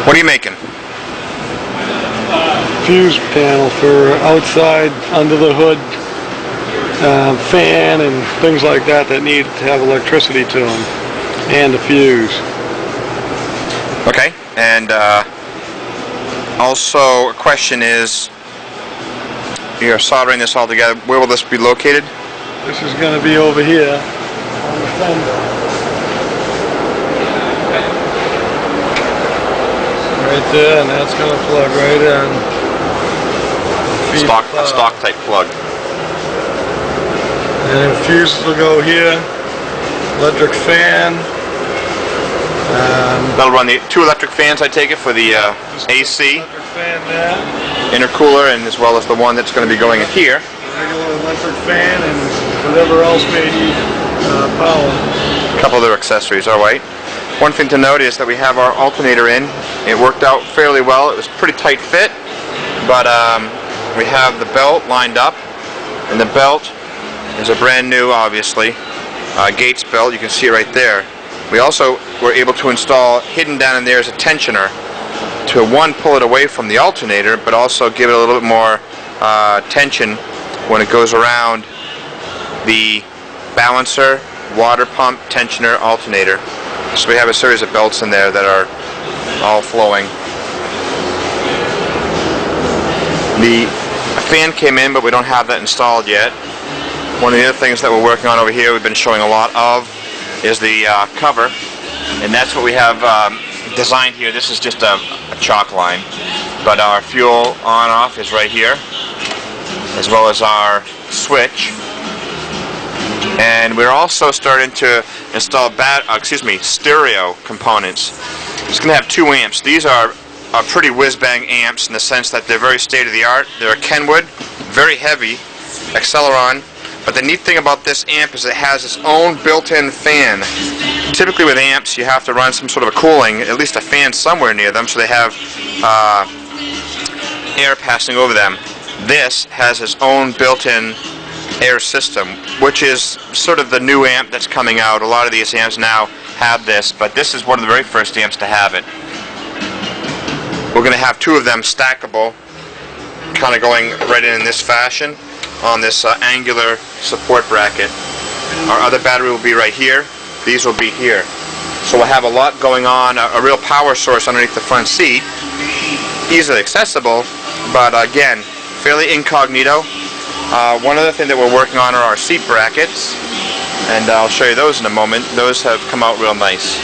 What are you making? Fuse panel for outside, under the hood, fan and things like that that need to have electricity to them, and a fuse. Okay, and also a question is, you're soldering this all together, where will this be located? This is going to be over here on the fender. Right there, and that's going to plug right in. A stock type plug. And fuses will go here. Electric fan. That'll run the 2 electric fans, I take it, for the AC. Electric fan there. Intercooler, and as well as the one that's going to be going in here. Regular electric fan and whatever else may need power. A couple other accessories, alright. One thing to note is that we have our alternator in. It worked out fairly well. It was a pretty tight fit, but we have the belt lined up, and the belt is a brand new, obviously, Gates belt. You can see it right there. We also were able to install, hidden down in there, is a tensioner to, one, pull it away from the alternator, but also give it a little bit more tension when it goes around the balancer, water pump, tensioner, alternator. So we have a series of belts in there that are all flowing. The fan came in, but we don't have that installed yet. One of the other things that we're working on over here, we've been showing a lot of, is the cover, and that's what we have designed here. This is just a chalk line, but our fuel on-off is right here, as well as our switch. And we're also starting to install stereo components. It's going to have 2 amps. These are pretty whiz-bang amps in the sense that they're very state-of-the-art. They're a Kenwood, very heavy, Acceleron. But the neat thing about this amp is it has its own built-in fan. Typically with amps you have to run some sort of a cooling, at least a fan somewhere near them, so they have air passing over them. This has its own built-in air system, which is sort of the new amp that's coming out. A lot of these amps now have this, but this is one of the very first amps to have it. We're going to have 2 of them stackable, kind of going right in this fashion on this angular support bracket. Our other battery will be right here. These will be here. So we'll have a lot going on, a real power source underneath the front seat. Easily accessible, but again, fairly incognito. One other thing that we're working on are our seat brackets, and I'll show you those in a moment. Those have come out real nice.